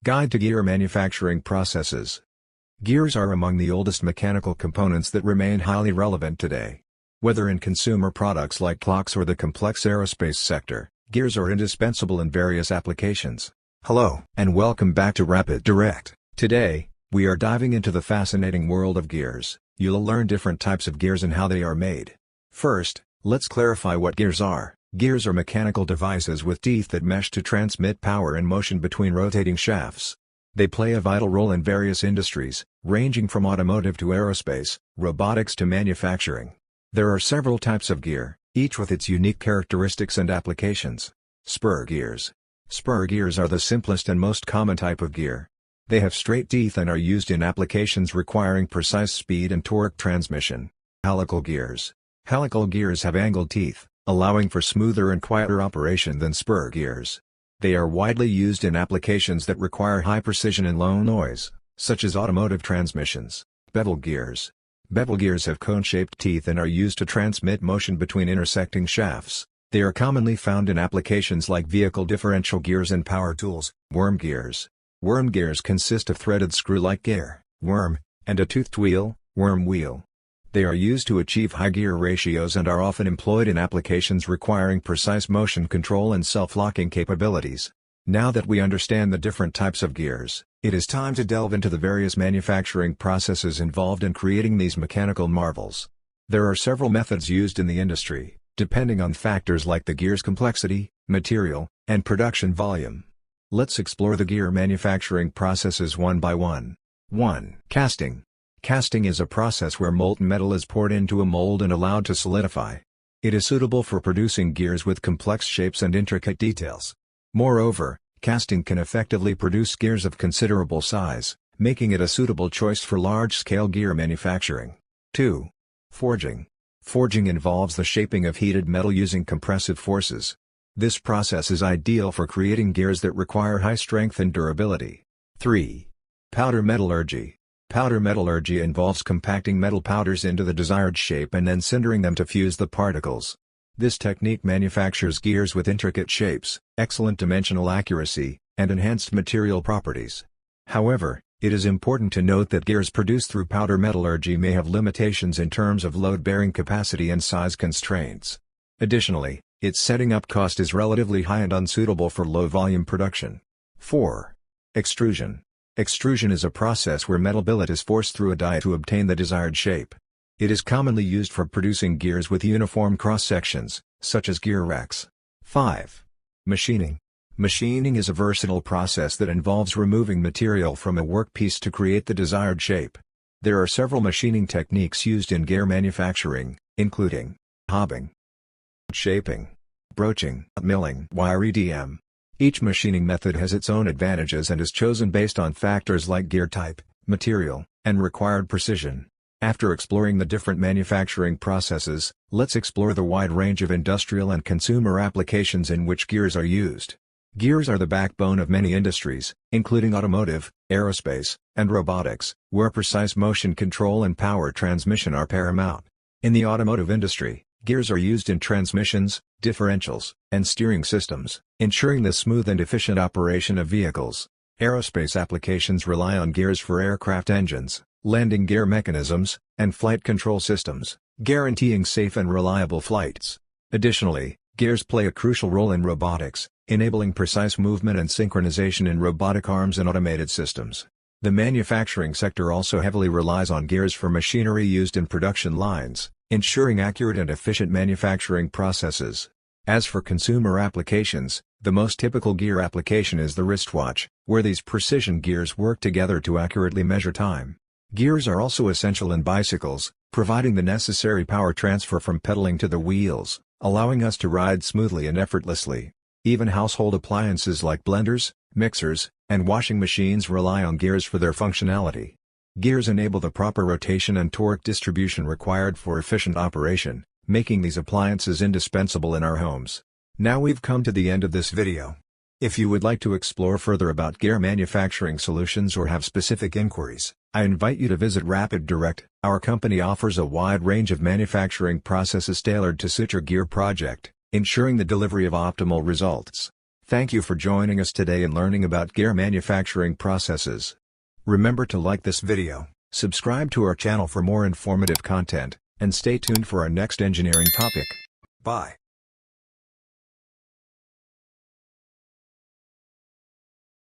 Guide to Gear Manufacturing Processes. Gears are among the oldest mechanical components that remain highly relevant today. Whether in consumer products like clocks or the complex aerospace sector, gears are indispensable in various applications. Hello, and welcome back to Rapid Direct. Today, we are diving into the fascinating world of gears. You'll learn different types of gears and how they are made. First, let's clarify what gears are. Gears are mechanical devices with teeth that mesh to transmit power and motion between rotating shafts. They play a vital role in various industries, ranging from automotive to aerospace, robotics to manufacturing. There are several types of gear, each with its unique characteristics and applications. Spur gears. Spur gears are the simplest and most common type of gear. They have straight teeth and are used in applications requiring precise speed and torque transmission. Helical gears. Helical gears have angled teeth, allowing for smoother and quieter operation than spur gears. They are widely used in applications that require high precision and low noise, such as automotive transmissions. Bevel gears. Bevel gears have cone-shaped teeth and are used to transmit motion between intersecting shafts. They are commonly found in applications like vehicle differential gears and power tools. Worm gears. Worm gears consist of threaded screw-like gear, worm, and a toothed wheel, worm wheel. They are used to achieve high gear ratios and are often employed in applications requiring precise motion control and self-locking capabilities. Now that we understand the different types of gears, it is time to delve into the various manufacturing processes involved in creating these mechanical marvels. There are several methods used in the industry, depending on factors like the gear's complexity, material, and production volume. Let's explore the gear manufacturing processes one by one. 1. Casting. Casting is a process where molten metal is poured into a mold and allowed to solidify. It is suitable for producing gears with complex shapes and intricate details. Moreover, casting can effectively produce gears of considerable size, making it a suitable choice for large-scale gear manufacturing. 2. Forging. Forging involves the shaping of heated metal using compressive forces. This process is ideal for creating gears that require high strength and durability. 3. Powder metallurgy. Powder metallurgy involves compacting metal powders into the desired shape and then sintering them to fuse the particles. This technique manufactures gears with intricate shapes, excellent dimensional accuracy, and enhanced material properties. However, it is important to note that gears produced through powder metallurgy may have limitations in terms of load-bearing capacity and size constraints. Additionally, its setting up cost is relatively high and unsuitable for low-volume production. 4. Extrusion. Extrusion is a process where metal billet is forced through a die to obtain the desired shape. It is commonly used for producing gears with uniform cross-sections, such as gear racks. 5. Machining. Machining is a versatile process that involves removing material from a workpiece to create the desired shape. There are several machining techniques used in gear manufacturing, including hobbing, shaping, broaching, milling, wire EDM. Each machining method has its own advantages and is chosen based on factors like gear type, material, and required precision. After exploring the different manufacturing processes, let's explore the wide range of industrial and consumer applications in which gears are used. Gears are the backbone of many industries, including automotive, aerospace, and robotics, where precise motion control and power transmission are paramount. In the automotive industry, gears are used in transmissions, differentials, and steering systems, ensuring the smooth and efficient operation of vehicles. Aerospace applications rely on gears for aircraft engines, landing gear mechanisms, and flight control systems, guaranteeing safe and reliable flights. Additionally, gears play a crucial role in robotics, enabling precise movement and synchronization in robotic arms and automated systems. The manufacturing sector also heavily relies on gears for machinery used in production lines, ensuring accurate and efficient manufacturing processes. As for consumer applications, the most typical gear application is the wristwatch, where these precision gears work together to accurately measure time. Gears are also essential in bicycles, providing the necessary power transfer from pedaling to the wheels, allowing us to ride smoothly and effortlessly. Even household appliances like blenders, mixers, and washing machines rely on gears for their functionality. Gears enable the proper rotation and torque distribution required for efficient operation, making these appliances indispensable in our homes. Now we've come to the end of this video. If you would like to explore further about gear manufacturing solutions or have specific inquiries, I invite you to visit Rapid Direct. Our company offers a wide range of manufacturing processes tailored to suit your gear project, ensuring the delivery of optimal results. Thank you for joining us today and learning about gear manufacturing processes. Remember to like this video, subscribe to our channel for more informative content, and stay tuned for our next engineering topic. Bye.